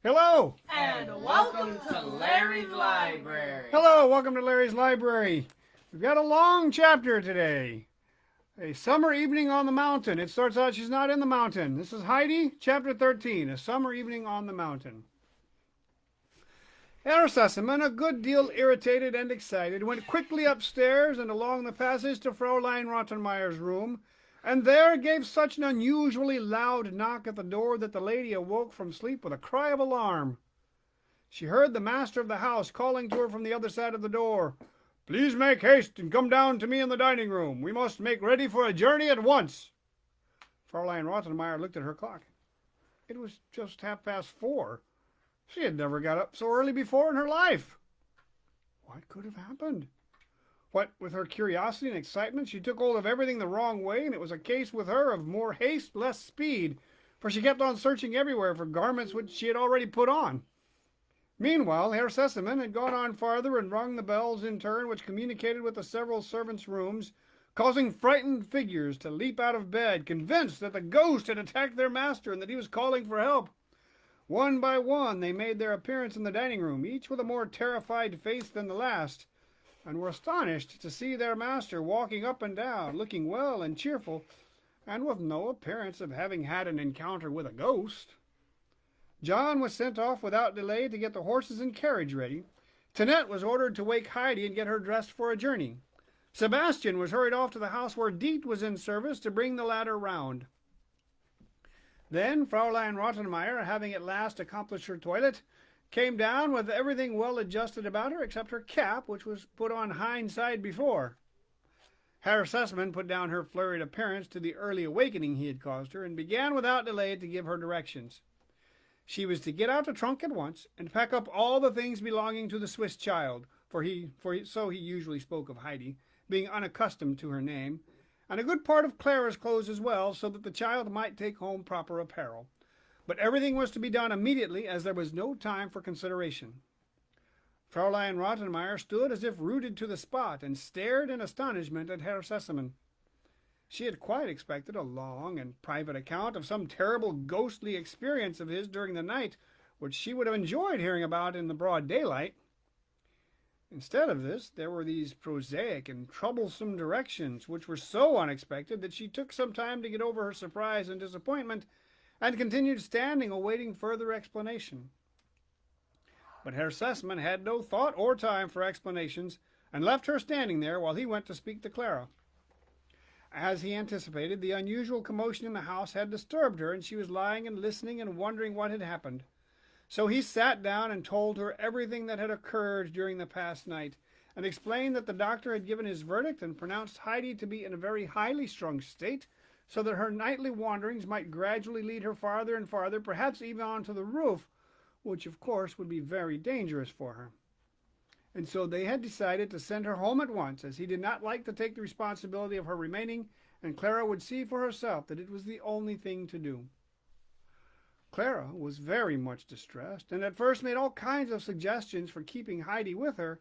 Hello! And welcome to Larry's Library. Hello, welcome to Larry's Library. We've got a long chapter today. A summer evening on the mountain. It starts out she's not in the mountain. This is Heidi Chapter 13, a summer evening on the mountain. Herr Sesemann, a good deal irritated and excited, went quickly upstairs and along the passage to Fraulein Rottenmeier's room, and there gave such an unusually loud knock at the door that the lady awoke from sleep with a cry of alarm. She heard the master of the house calling to her from the other side of the door. "Please make haste and come down to me in the dining room. We must make ready for a journey at once." Fraulein Rottenmeier looked at her clock. It was just 4:30. She had never got up so early before in her life. What could have happened? What with her curiosity and excitement, she took hold of everything the wrong way, and it was a case with her of more haste, less speed, for she kept on searching everywhere for garments which she had already put on. Meanwhile, Herr Sesemann had gone on farther and rung the bells in turn which communicated with the several servants' rooms, causing frightened figures to leap out of bed, convinced that the ghost had attacked their master and that he was calling for help. One by one they made their appearance in the dining room, each with a more terrified face than the last, and were astonished to see their master walking up and down, looking well and cheerful, and with no appearance of having had an encounter with a ghost. John was sent off without delay to get the horses and carriage ready. Tinette was ordered to wake Heidi and get her dressed for a journey. Sebastian was hurried off to the house where Diet was in service to bring the latter round. Then Fraulein Rottenmeier, having at last accomplished her toilet, came down with everything well adjusted about her except her cap, which was put on hindside before. Herr Sesemann put down her flurried appearance to the early awakening he had caused her, and began without delay to give her directions. She was to get out the trunk at once and pack up all the things belonging to the Swiss child, so he usually spoke of Heidi, being unaccustomed to her name, and a good part of Clara's clothes as well, so that the child might take home proper apparel. But everything was to be done immediately, as there was no time for consideration. Fraulein Rottenmeier stood as if rooted to the spot, and stared in astonishment at Herr Sesemann. She had quite expected a long and private account of some terrible ghostly experience of his during the night, which she would have enjoyed hearing about in the broad daylight. Instead of this, there were these prosaic and troublesome directions, which were so unexpected that she took some time to get over her surprise and disappointment, and continued standing awaiting further explanation. But Herr Sesemann had no thought or time for explanations, and left her standing there while he went to speak to Clara. As he anticipated, the unusual commotion in the house had disturbed her, and she was lying and listening and wondering what had happened. So he sat down and told her everything that had occurred during the past night, and explained that the doctor had given his verdict and pronounced Heidi to be in a very highly strung state, so that her nightly wanderings might gradually lead her farther and farther, perhaps even onto the roof, which of course would be very dangerous for her. And so they had decided to send her home at once, as he did not like to take the responsibility of her remaining, and Clara would see for herself that it was the only thing to do. Clara was very much distressed, and at first made all kinds of suggestions for keeping Heidi with her,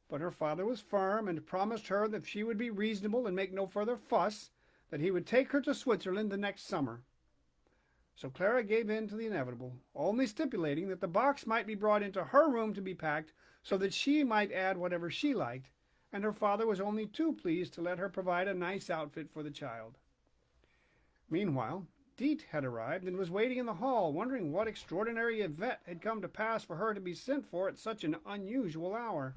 but her father was firm and promised her that if she would be reasonable and make no further fuss, that he would take her to Switzerland the next summer. So Clara gave in to the inevitable, only stipulating that the box might be brought into her room to be packed, so that she might add whatever she liked, and her father was only too pleased to let her provide a nice outfit for the child. Meanwhile, Diet had arrived and was waiting in the hall, wondering what extraordinary event had come to pass for her to be sent for at such an unusual hour.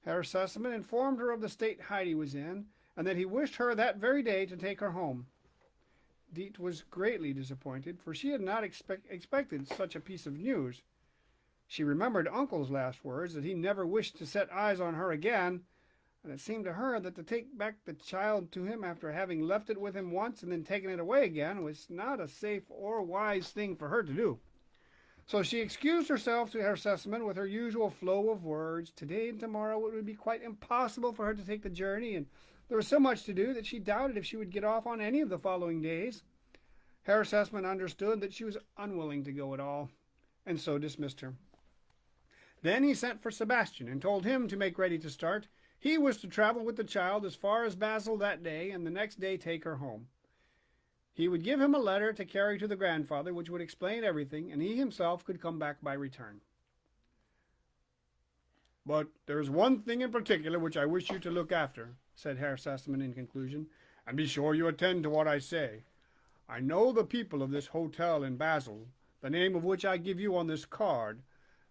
Herr Sesemann informed her of the state Heidi was in, and that he wished her that very day to take her home. Diet was greatly disappointed, for she had not expected such a piece of news. She remembered Uncle's last words, that he never wished to set eyes on her again, and it seemed to her that to take back the child to him after having left it with him once and then taken it away again was not a safe or wise thing for her to do. So she excused herself to Herr Sesemann with her usual flow of words. Today and tomorrow it would be quite impossible for her to take the journey, and there was so much to do that she doubted if she would get off on any of the following days. Herr Sesemann understood that she was unwilling to go at all, and so dismissed her. Then he sent for Sebastian and told him to make ready to start. He was to travel with the child as far as Basel that day, and the next day take her home. He would give him a letter to carry to the grandfather, which would explain everything, and he himself could come back by return. "But there's one thing in particular which I wish you to look after," said Herr Sassman in conclusion, "and be sure you attend to what I say. I know the people of this hotel in Basel, the name of which I give you on this card.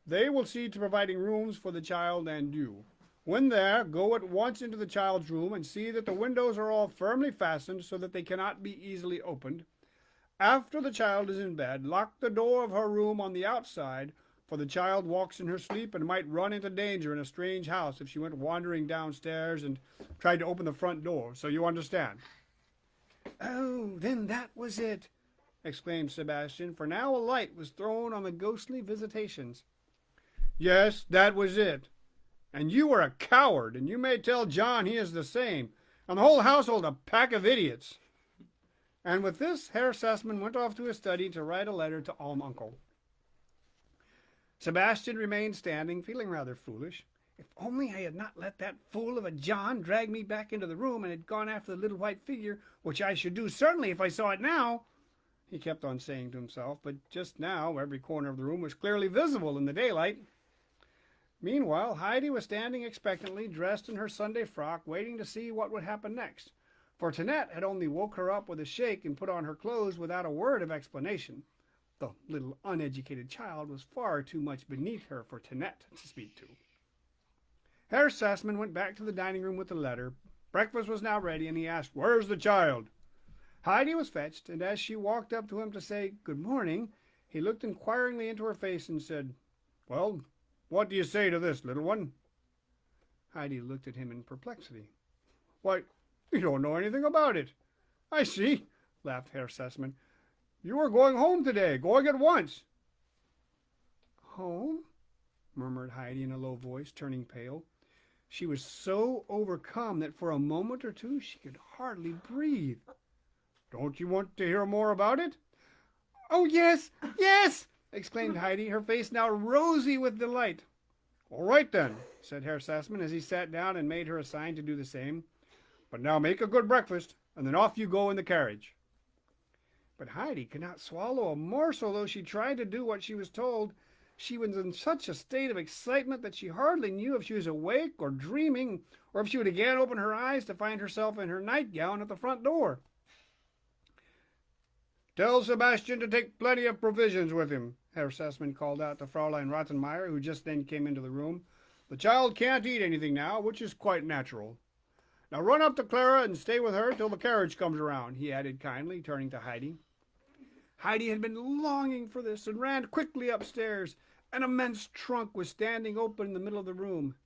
They will see to providing rooms for the child and you. When there, go at once into the child's room and see that the windows are all firmly fastened so that they cannot be easily opened. After the child is in bed, lock the door of her room on the outside, for the child walks in her sleep and might run into danger in a strange house if she went wandering downstairs and tried to open the front door. So you understand." "Oh, then that was it," exclaimed Sebastian, for now a light was thrown on the ghostly visitations. "Yes, that was it. And you are a coward, and you may tell John he is the same, and the whole household a pack of idiots." And with this, Herr Sassman went off to his study to write a letter to Alm Uncle. Sebastian remained standing, feeling rather foolish. If only I had not let that fool of a John drag me back into the room and had gone after the little white figure, which I should do certainly if I saw it now, he kept on saying to himself, but just now every corner of the room was clearly visible in the daylight. Meanwhile, Heidi was standing expectantly, dressed in her Sunday frock, waiting to see what would happen next, for Tinette had only woke her up with a shake and put on her clothes without a word of explanation. The little uneducated child was far too much beneath her for Tinette to speak to. Herr Sassman went back to the dining room with the letter. Breakfast was now ready, and he asked, "Where's the child?" Heidi was fetched, and as she walked up to him to say good morning, he looked inquiringly into her face and said, "Well, what do you say to this, little one?" Heidi looked at him in perplexity. "Why, you don't know anything about it." "I see," laughed Herr Sassman. "You are going home today, going at once." "Home?" murmured Heidi in a low voice, turning pale. She was so overcome that for a moment or two she could hardly breathe. "Don't you want to hear more about it?" "Oh, yes, yes!" exclaimed Heidi, her face now rosy with delight. "All right, then," said Herr Sassman as he sat down and made her a sign to do the same. "But now make a good breakfast, and then off you go in the carriage." But Heidi could not swallow a morsel, though she tried to do what she was told. She was in such a state of excitement that she hardly knew if she was awake or dreaming, or if she would again open her eyes to find herself in her nightgown at the front door. "Tell Sebastian to take plenty of provisions with him," Herr Sassman called out to Fraulein Rottenmeier, who just then came into the room. "The child can't eat anything now, which is quite natural. Now run up to Clara and stay with her till the carriage comes around," he added kindly, turning to Heidi. Heidi had been longing for this and ran quickly upstairs. An immense trunk was standing open in the middle of the room.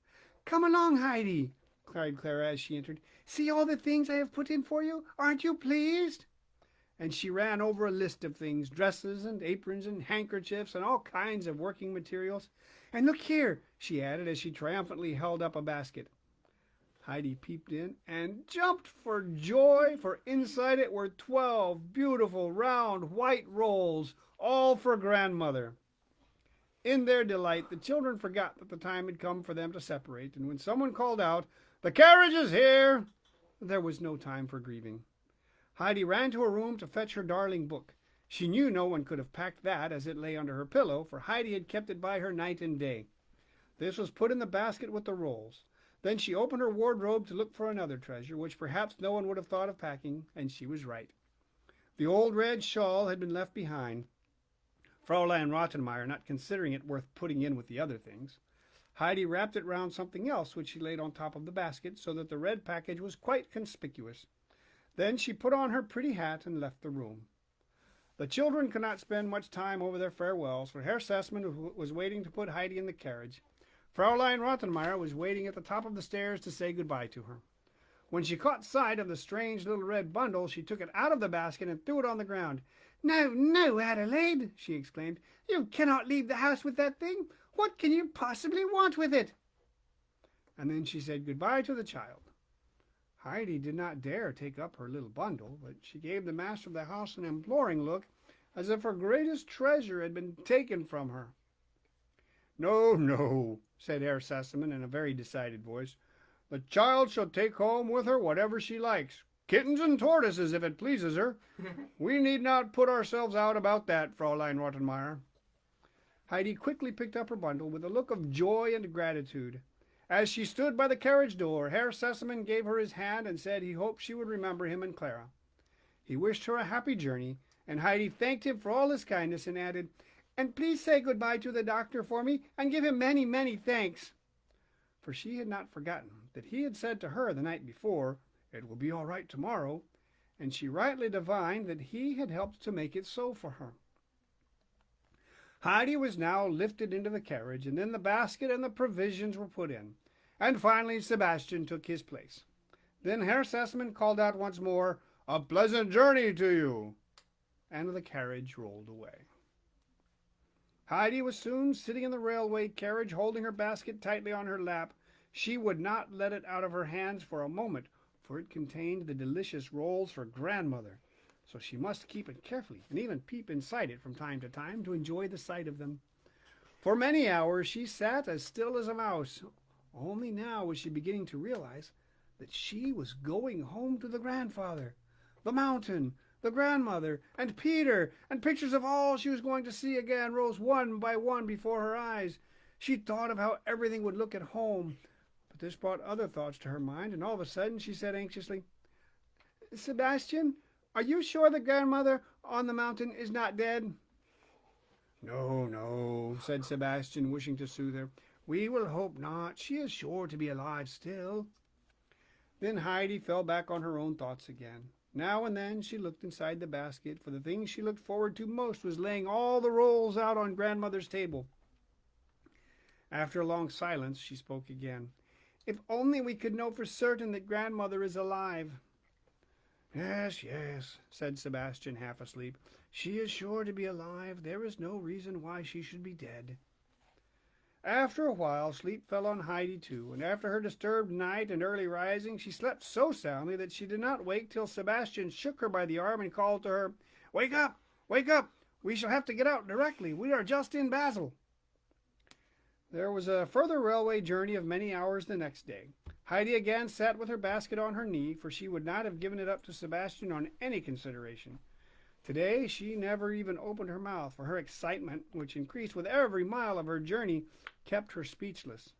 "Come along, Heidi," cried Clara as she entered. "See all the things I have put in for you. Aren't you pleased?" And she ran over a list of things, dresses and aprons and handkerchiefs and all kinds of working materials. "And look here," she added as she triumphantly held up a basket. Heidi peeped in and jumped for joy, for inside it were 12 beautiful round white rolls, all for grandmother. In their delight, the children forgot that the time had come for them to separate, and when someone called out, "The carriage is here," there was no time for grieving. Heidi ran to her room to fetch her darling book. She knew no one could have packed that as it lay under her pillow, for Heidi had kept it by her night and day. This was put in the basket with the rolls. Then she opened her wardrobe to look for another treasure, which perhaps no one would have thought of packing, and she was right. The old red shawl had been left behind, Fraulein Rottenmeier not considering it worth putting in with the other things. Heidi wrapped it round something else, which she laid on top of the basket, so that the red package was quite conspicuous. Then she put on her pretty hat and left the room. The children could not spend much time over their farewells, for Herr Sassman was waiting to put Heidi in the carriage. Fraulein Rottenmeier was waiting at the top of the stairs to say goodbye to her. When she caught sight of the strange little red bundle, she took it out of the basket and threw it on the ground. "No, no, Adelaide," she exclaimed. "You cannot leave the house with that thing. What can you possibly want with it?" And then she said goodbye to the child. Heidi did not dare take up her little bundle, but she gave the master of the house an imploring look, as if her greatest treasure had been taken from her. "No, no," said Herr Sassman in a very decided voice. "The child shall take home with her whatever she likes. Kittens and tortoises, if it pleases her. We need not put ourselves out about that, Fraulein Rottenmeier." Heidi quickly picked up her bundle with a look of joy and gratitude. As she stood by the carriage door, Herr Sesemann gave her his hand and said he hoped she would remember him and Clara. He wished her a happy journey, and Heidi thanked him for all his kindness and added, "And please say good-bye to the doctor for me and give him many, many thanks." For she had not forgotten that he had said to her the night before, "It will be all right tomorrow," and she rightly divined that he had helped to make it so for her. Heidi was now lifted into the carriage, and then the basket and the provisions were put in, and finally Sebastian took his place. Then Herr Sesemann called out once more, "A pleasant journey to you," and the carriage rolled away. Heidi was soon sitting in the railway carriage, holding her basket tightly on her lap. She would not let it out of her hands for a moment, for it contained the delicious rolls for grandmother, so she must keep it carefully and even peep inside it from time to time to enjoy the sight of them. For many hours she sat as still as a mouse. Only now was she beginning to realize that she was going home to the grandfather, the mountain, the grandmother, and Peter, and pictures of all she was going to see again rose one by one before her eyes. She thought of how everything would look at home, but this brought other thoughts to her mind, and all of a sudden she said anxiously, "Sebastian, are you sure the grandmother on the mountain is not dead?" "No, no," said Sebastian, wishing to soothe her. "We will hope not. She is sure to be alive still." Then Heidi fell back on her own thoughts again. Now and then she looked inside the basket, for the thing she looked forward to most was laying all the rolls out on grandmother's table. After a long silence she spoke again. "If only we could know for certain that grandmother is alive." "Yes, yes," said Sebastian, half asleep. "She is sure to be alive. There is no reason why she should be dead." After a while sleep fell on Heidi too, and after her disturbed night and early rising she slept so soundly that she did not wake till Sebastian shook her by the arm and called to her, "Wake up! Wake up! We shall have to get out directly. We are just in Basel." There was a further railway journey of many hours the next day. Heidi again sat with her basket on her knee, for she would not have given it up to Sebastian on any consideration. Today she never even opened her mouth, for her excitement, which increased with every mile of her journey, kept her speechless.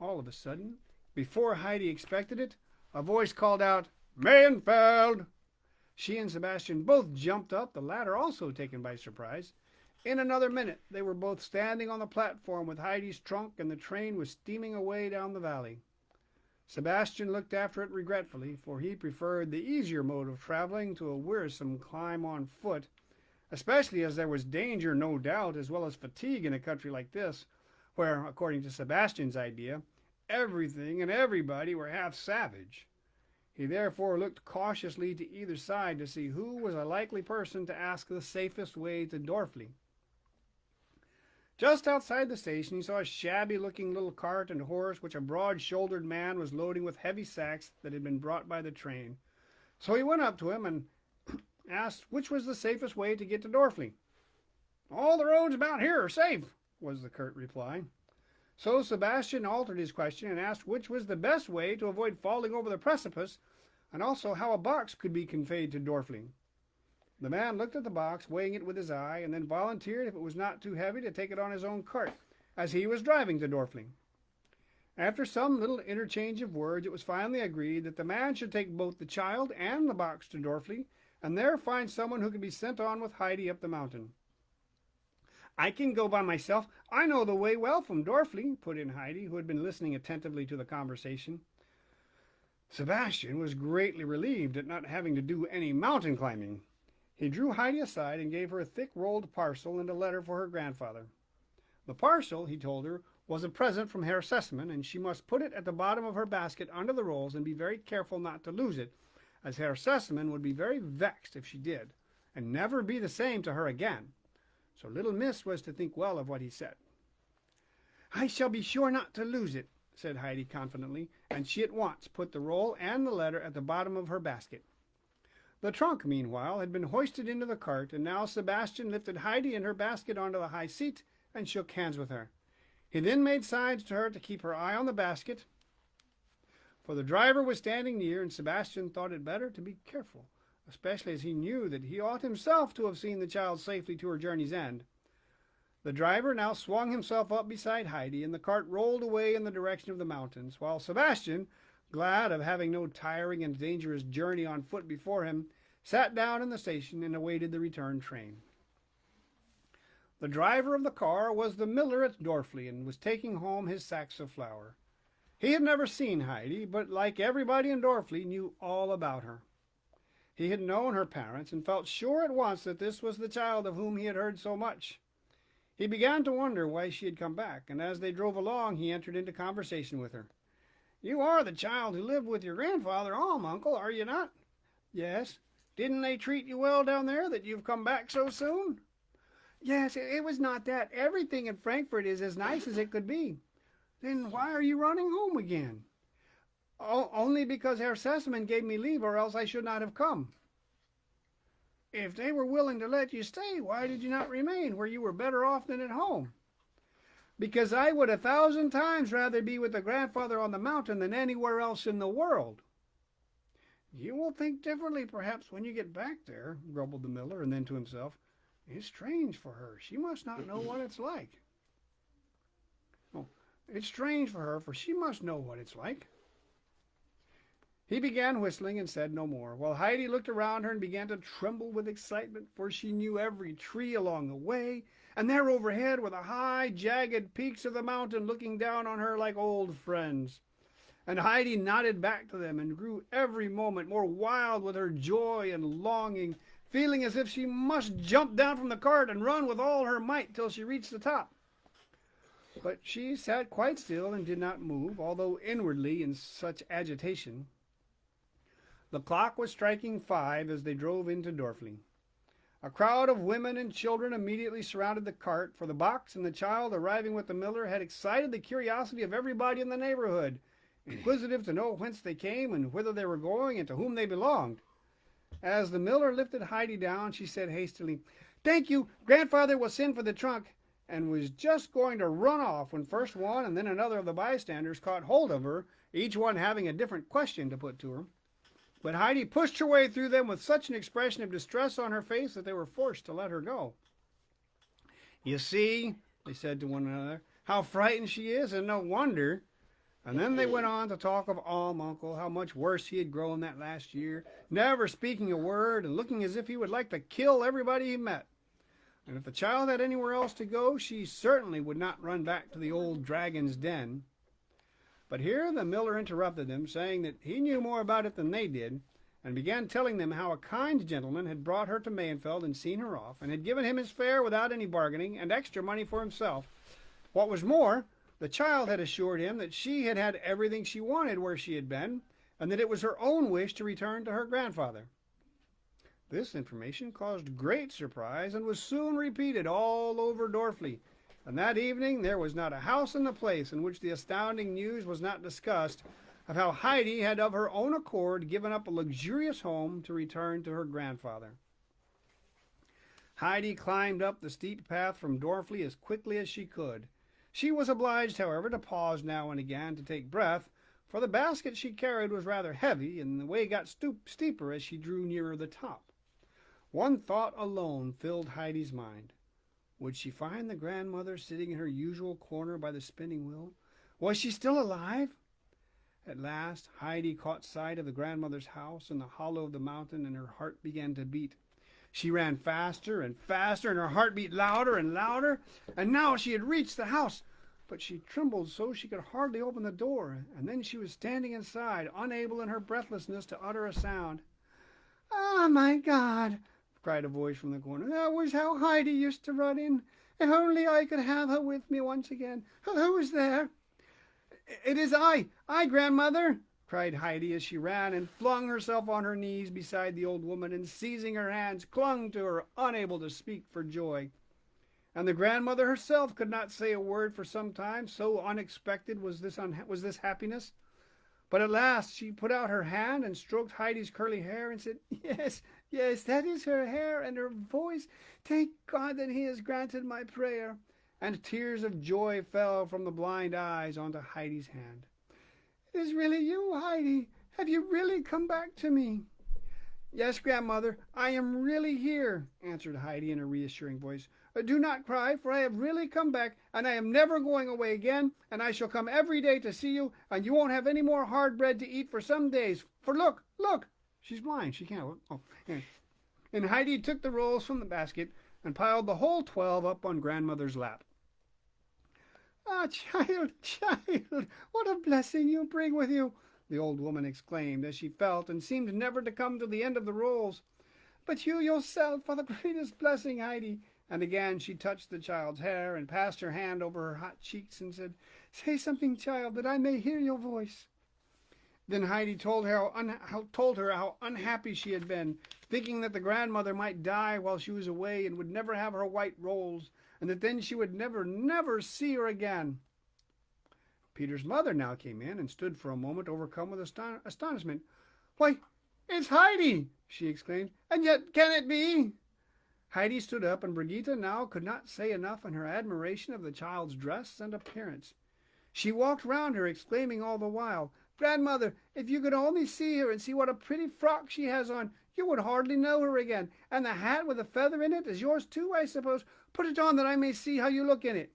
All of a sudden, before Heidi expected it, a voice called out, "Mayenfeld!" She and Sebastian both jumped up, the latter also taken by surprise. In another minute they were both standing on the platform with Heidi's trunk, and the train was steaming away down the valley. Sebastian looked after it regretfully, for he preferred the easier mode of traveling to a wearisome climb on foot, especially as there was danger, no doubt, as well as fatigue in a country like this, where, according to Sebastian's idea, everything and everybody were half savage. He therefore looked cautiously to either side to see who was a likely person to ask the safest way to Dorfli. Just outside the station he saw a shabby-looking little cart and horse which a broad-shouldered man was loading with heavy sacks that had been brought by the train. So he went up to him and asked which was the safest way to get to Dorfli. "All the roads about here are safe," was the curt reply. So Sebastian altered his question and asked which was the best way to avoid falling over the precipice, and also how a box could be conveyed to Dorfli. The man looked at the box, weighing it with his eye, and then volunteered, if it was not too heavy, to take it on his own cart, as he was driving to Dorfli. After some little interchange of words, it was finally agreed that the man should take both the child and the box to Dorfli, and there find someone who could be sent on with Heidi up the mountain. "I can go by myself. I know the way well from Dorfli," put in Heidi, who had been listening attentively to the conversation. Sebastian was greatly relieved at not having to do any mountain climbing. He drew Heidi aside and gave her a thick rolled parcel and a letter for her grandfather. The parcel, he told her, was a present from Herr Sesemann, and she must put it at the bottom of her basket under the rolls and be very careful not to lose it, as Herr Sesemann would be very vexed if she did, and never be the same to her again. So little miss was to think well of what he said. "I shall be sure not to lose it," said Heidi confidently, and she at once put the roll and the letter at the bottom of her basket. The trunk, meanwhile, had been hoisted into the cart, and now Sebastian lifted Heidi and her basket onto the high seat and shook hands with her. He then made signs to her to keep her eye on the basket, for the driver was standing near, and Sebastian thought it better to be careful, especially as he knew that he ought himself to have seen the child safely to her journey's end. The driver now swung himself up beside Heidi, and the cart rolled away in the direction of the mountains, while Sebastian, glad of having no tiring and dangerous journey on foot before him, sat down in the station and awaited the return train. The driver of the car was the miller at Dorfli, and was taking home his sacks of flour. He had never seen Heidi, but like everybody in Dorfli, knew all about her. He had known her parents, and felt sure at once that this was the child of whom he had heard so much. He began to wonder why she had come back, and as they drove along he entered into conversation with her. "You are the child who lived with your grandfather, uncle, are you not?" "Yes." "Didn't they treat you well down there, that you've come back so soon?" "Yes, it was not that. Everything in Frankfurt is as nice as it could be." "Then why are you running home again?" Only because Herr Sesemann gave me leave, or else I should not have come." "If they were willing to let you stay, why did you not remain where you were better off than at home?" "Because I would 1,000 times rather be with the grandfather on the mountain than anywhere else in the world." "You will think differently, perhaps, when you get back there," grumbled the miller, and then to himself, "It's strange for her. She must not know what it's like." "Oh, it's strange for her, for she must know what it's like." He began whistling and said no more, while Heidi looked around her and began to tremble with excitement, for she knew every tree along the way, and there overhead were the high, jagged peaks of the mountain looking down on her like old friends. And Heidi nodded back to them and grew every moment more wild with her joy and longing, feeling as if she must jump down from the cart and run with all her might till she reached the top. But she sat quite still and did not move, although inwardly in such agitation. The clock was striking 5 as they drove into Dorfli. A crowd of women and children immediately surrounded the cart, for the box and the child arriving with the miller had excited the curiosity of everybody in the neighborhood, inquisitive to know whence they came and whither they were going and to whom they belonged. As the miller lifted Heidi down, she said hastily, "Thank you, grandfather will send for the trunk," and was just going to run off when first one and then another of the bystanders caught hold of her, each one having a different question to put to her. But Heidi pushed her way through them with such an expression of distress on her face that they were forced to let her go. "You see," they said to one another, "how frightened she is, and no wonder." And then they went on to talk of uncle, how much worse he had grown that last year, never speaking a word and looking as if he would like to kill everybody he met. And if the child had anywhere else to go, she certainly would not run back to the old dragon's den. But here the miller interrupted them, saying that he knew more about it than they did, and began telling them how a kind gentleman had brought her to Mayenfeld and seen her off, and had given him his fare without any bargaining, and extra money for himself. What was more, the child had assured him that she had had everything she wanted where she had been, and that it was her own wish to return to her grandfather. This information caused great surprise, and was soon repeated all over Dorfli, and that evening there was not a house in the place in which the astounding news was not discussed of how Heidi had of her own accord given up a luxurious home to return to her grandfather. Heidi climbed up the steep path from Dorfli as quickly as she could. She was obliged, however, to pause now and again to take breath, for the basket she carried was rather heavy, and the way got steeper as she drew nearer the top. One thought alone filled Heidi's mind. Would she find the grandmother sitting in her usual corner by the spinning wheel? Was she still alive? At last Heidi caught sight of the grandmother's house in the hollow of the mountain, and her heart began to beat. She ran faster and faster, and her heart beat louder and louder, and now she had reached the house. But she trembled so she could hardly open the door, and then she was standing inside, unable in her breathlessness to utter a sound. "Ah, my God!" cried a voice from the corner. "That was how Heidi used to run in. If only I could have her with me once again. Who is there?" "It is I, grandmother!" cried Heidi as she ran and flung herself on her knees beside the old woman, and seizing her hands clung to her, unable to speak for joy. And the grandmother herself could not say a word for some time, so unexpected was this happiness. But at last she put out her hand and stroked Heidi's curly hair and said, "Yes, yes, that is her hair and her voice. Thank God that he has granted my prayer." And tears of joy fell from the blind eyes onto Heidi's hand. It is really you, Heidi. Have you really come back to me?" "Yes, grandmother, I am really here," answered Heidi in a reassuring voice. "Do not cry, for I have really come back, and I am never going away again, and I shall come every day to see you, and you won't have any more hard bread to eat for some days. For look, look!" She's blind, she can't look. Oh, yeah. And Heidi took the rolls from the basket and piled the whole 12 up on grandmother's lap. "Ah, child, child, what a blessing you bring with you!" the old woman exclaimed, as she felt and seemed never to come to the end of the rolls. "But you yourself are the greatest blessing, Heidi." And again she touched the child's hair and passed her hand over her hot cheeks and said, "Say something, child, that I may hear your voice." Then Heidi told her how unhappy she had been, thinking that the grandmother might die while she was away and would never have her white rolls, and that then she would never see her again. Peter's mother now came in and stood for a moment overcome with astonishment. "Why, it's Heidi!" she exclaimed. "And yet can it be?" Heidi stood up, and Brigitte now could not say enough in her admiration of the child's dress and appearance. She walked round her, exclaiming all the while, "Grandmother, if you could only see her and see what a pretty frock she has on, you would hardly know her again. And the hat with a feather in it is yours too, I suppose. Put it on that I may see how you look in it."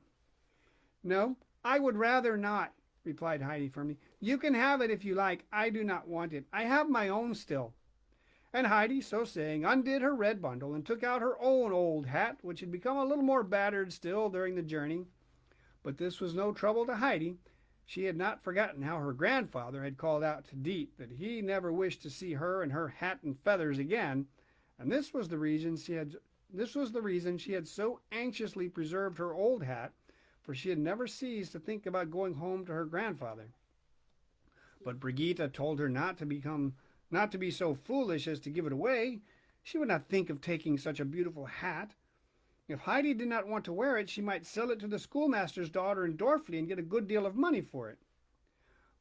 "No, I would rather not," replied Heidi firmly. "You can have it if you like. I do not want it. I have my own still." And Heidi, so saying, undid her red bundle and took out her own old hat, which had become a little more battered still during the journey. But this was no trouble to Heidi. She had not forgotten how her grandfather had called out to Deet that he never wished to see her and her hat and feathers again, and this was the reason she had so anxiously preserved her old hat, for she had never ceased to think about going home to her grandfather. But Brigitte told her not to be so foolish as to give it away. She would not think of taking such a beautiful hat. If Heidi did not want to wear it, she might sell it to the schoolmaster's daughter in Dorfli and get a good deal of money for it.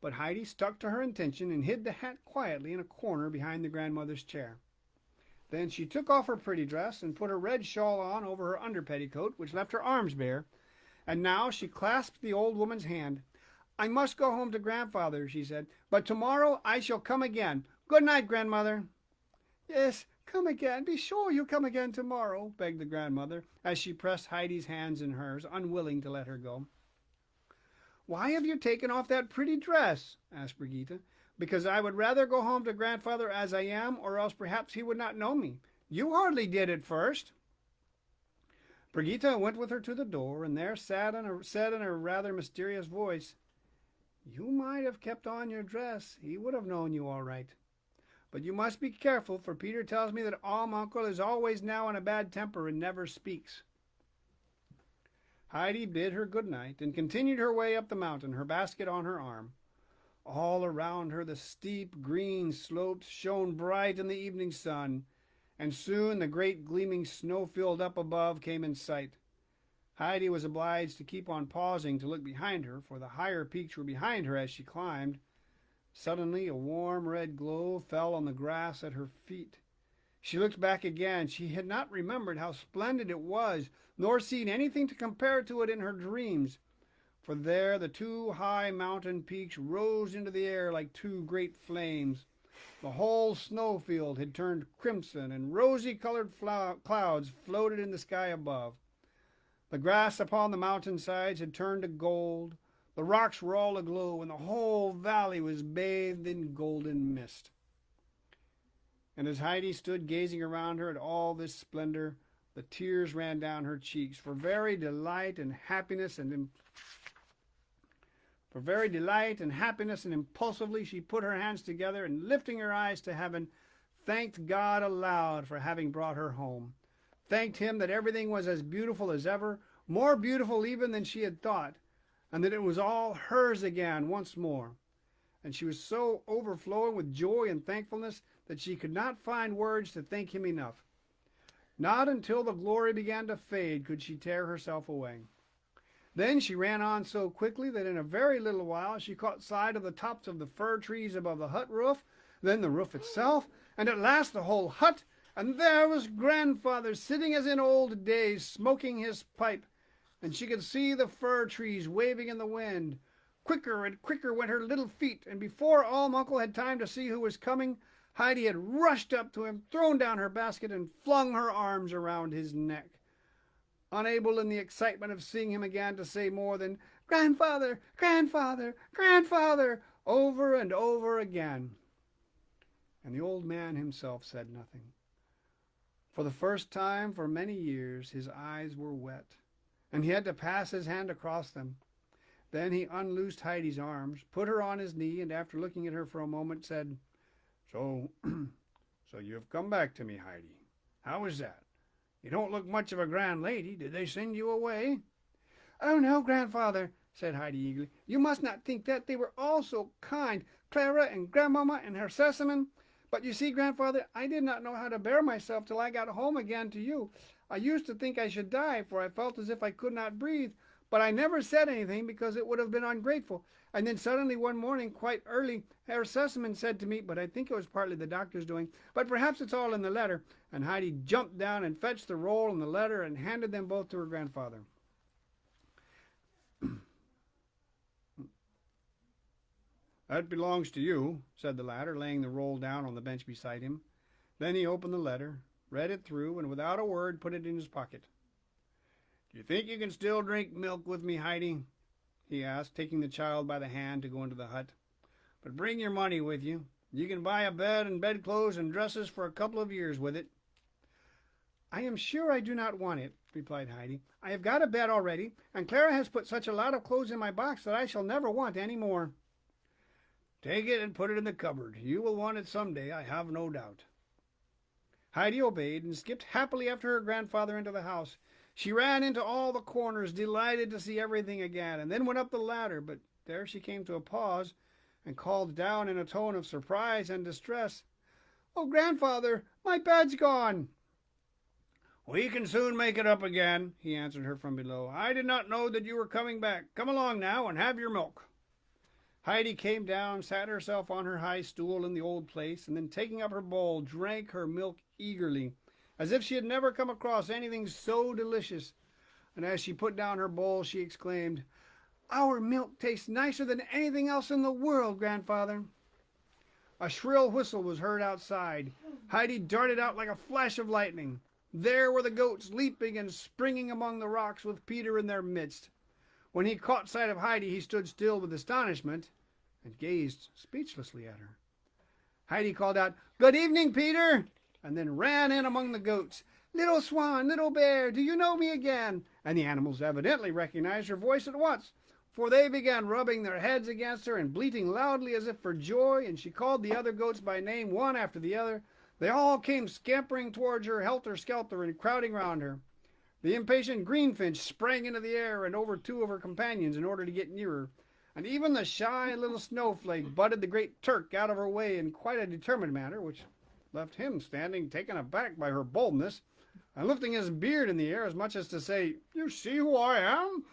But Heidi stuck to her intention and hid the hat quietly in a corner behind the grandmother's chair. Then she took off her pretty dress and put her red shawl on over her underpetticoat, which left her arms bare, and now she clasped the old woman's hand. "I must go home to grandfather," she said, "but tomorrow I shall come again. Good night, grandmother." "Yes, come again. Be sure you come again tomorrow," begged the grandmother, as she pressed Heidi's hands in hers, unwilling to let her go. "Why have you taken off that pretty dress?" asked Brigitte. "Because I would rather go home to grandfather as I am, or else perhaps he would not know me. You hardly did at first." Brigitte went with her to the door, and there said in a rather mysterious voice, "You might have kept on your dress. He would have known you all right. But you must be careful, for Peter tells me that Uncle is always now in a bad temper and never speaks." Heidi bid her good night and continued her way up the mountain, her basket on her arm. All around her the steep green slopes shone bright in the evening sun, and soon the great gleaming snowfield up above came in sight. Heidi was obliged to keep on pausing to look behind her, for the higher peaks were behind her as she climbed. Suddenly a warm red glow fell on the grass at her feet. She looked back again. She had not remembered how splendid it was, nor seen anything to compare to it in her dreams. For there the two high mountain peaks rose into the air like two great flames. The whole snowfield had turned crimson, and rosy-colored clouds floated in the sky above. The grass upon the mountain sides had turned to gold. The rocks were all aglow, and the whole valley was bathed in golden mist. And as Heidi stood gazing around her at all this splendor, the tears ran down her cheeks for very delight and happiness, and impulsively she put her hands together and, lifting her eyes to heaven, thanked God aloud for having brought her home. Thanked him that everything was as beautiful as ever, more beautiful even than she had thought, and that it was all hers again once more. And she was so overflowing with joy and thankfulness that she could not find words to thank him enough. Not until the glory began to fade could she tear herself away. Then she ran on so quickly that in a very little while she caught sight of the tops of the fir trees above the hut roof, then the roof itself, and at last the whole hut, and there was grandfather sitting as in old days, smoking his pipe, and she could see the fir trees waving in the wind. Quicker and quicker went her little feet, and before Alm Uncle had time to see who was coming, Heidi had rushed up to him, thrown down her basket, and flung her arms around his neck. Unable in the excitement of seeing him again to say more than "Grandfather, grandfather, grandfather," over and over again. And the old man himself said nothing. For the first time for many years his eyes were wet, and he had to pass his hand across them. Then he unloosed Heidi's arms, put her on his knee, and after looking at her for a moment said, So you have come back to me, Heidi. How is that? You don't look much of a grand lady. Did they send you away?" "Oh, no, grandfather," said Heidi eagerly. "You must not think that. They were all so kind, Clara and Grandmamma and Herr Sesamon. But you see, grandfather, I did not know how to bear myself till I got home again to you. I used to think I should die, for I felt as if I could not breathe. But I never said anything because it would have been ungrateful. And then suddenly one morning, quite early, Herr Sesamon said to me, but I think it was partly the doctor's doing, but perhaps it's all in the letter." And Heidi jumped down and fetched the roll and the letter and handed them both to her grandfather. "That belongs to you," said the latter, laying the roll down on the bench beside him. Then he opened the letter, read it through, and without a word put it in his pocket. "Do you think you can still drink milk with me, Heidi?" he asked, taking the child by the hand to go into the hut. "But bring your money with you. You can buy a bed and bedclothes and dresses for a couple of years with it." "I am sure I do not want it," replied Heidi. "I have got a bed already, and Clara has put such a lot of clothes in my box that I shall never want any more." "Take it and put it in the cupboard. You will want it some day, I have no doubt." Heidi obeyed and skipped happily after her grandfather into the house. She ran into all the corners, delighted to see everything again, and then went up the ladder, but there she came to a pause and called down in a tone of surprise and distress, "Oh, grandfather, my bed's gone." "We can soon make it up again," he answered her from below. "I did not know that you were coming back. Come along now and have your milk." Heidi came down, sat herself on her high stool in the old place, and then taking up her bowl, drank her milk eagerly, as if she had never come across anything so delicious. And as she put down her bowl, she exclaimed, "Our milk tastes nicer than anything else in the world, grandfather." A shrill whistle was heard outside. Heidi darted out like a flash of lightning. There were the goats leaping and springing among the rocks with Peter in their midst. When he caught sight of Heidi, he stood still with astonishment and gazed speechlessly at her. Heidi called out, "Good evening, Peter," and then ran in among the goats. "Little Swan, little Bear, do you know me again?" And the animals evidently recognized her voice at once, for they began rubbing their heads against her and bleating loudly as if for joy, and she called the other goats by name one after the other. They all came scampering towards her, helter-skelter, and crowding round her. The impatient greenfinch sprang into the air and over two of her companions in order to get nearer, and even the shy little snowflake butted the great Turk out of her way in quite a determined manner, which left him standing taken aback by her boldness, and lifting his beard in the air as much as to say, "You see who I am?"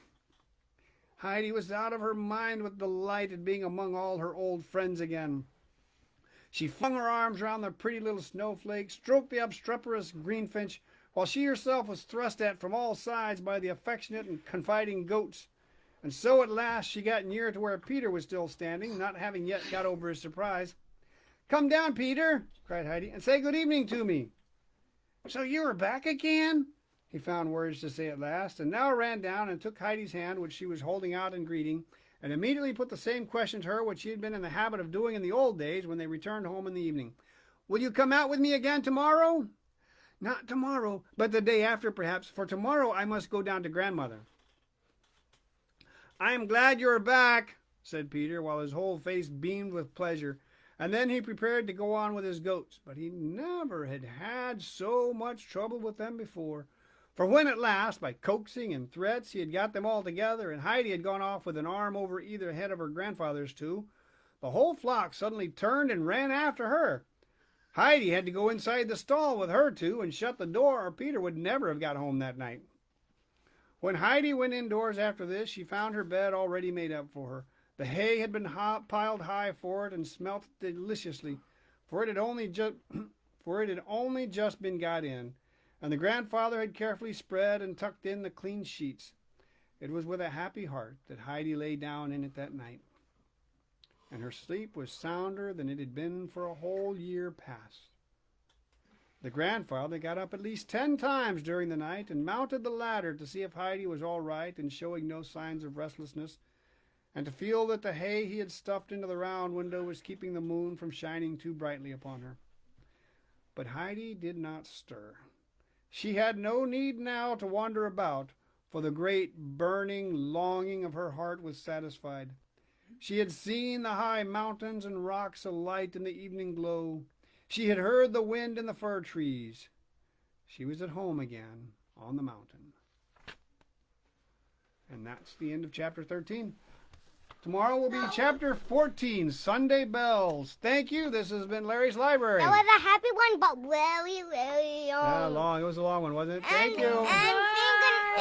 Heidi was out of her mind with delight at being among all her old friends again. She flung her arms round the pretty little snowflake, stroked the obstreperous greenfinch, while she herself was thrust at from all sides by the affectionate and confiding goats. And so at last she got near to where Peter was still standing, not having yet got over his surprise. "Come down, Peter," cried Heidi, "and say good evening to me." "So you are back again?" he found words to say at last, and now ran down and took Heidi's hand, which she was holding out in greeting, and immediately put the same question to her which she had been in the habit of doing in the old days when they returned home in the evening. "Will you come out with me again tomorrow?" "Not tomorrow, but the day after perhaps, for tomorrow I must go down to grandmother." "I am glad you are back," said Peter, while his whole face beamed with pleasure, and then he prepared to go on with his goats, but he never had had so much trouble with them before. For when at last, by coaxing and threats, he had got them all together, and Heidi had gone off with an arm over either head of her grandfather's two, the whole flock suddenly turned and ran after her. Heidi had to go inside the stall with her two and shut the door, or Peter would never have got home that night. When Heidi went indoors after this, she found her bed already made up for her. The hay had been piled high for it and smelt deliciously, for it had only just been got in, and the grandfather had carefully spread and tucked in the clean sheets. It was with a happy heart that Heidi lay down in it that night, and her sleep was sounder than it had been for a whole year past. The grandfather got up at least 10 times during the night and mounted the ladder to see if Heidi was all right and showing no signs of restlessness, and to feel that the hay he had stuffed into the round window was keeping the moon from shining too brightly upon her. But Heidi did not stir. She had no need now to wander about, for the great burning longing of her heart was satisfied. She had seen the high mountains and rocks alight in the evening glow. She had heard the wind in the fir trees. She was at home again on the mountain. And that's the end of chapter 13. Tomorrow will be chapter 14, Sunday Bells. Thank you. This has been Larry's Library. That was a happy one, but very, very long. Yeah, long. It was a long one, wasn't it? Thank you. And thank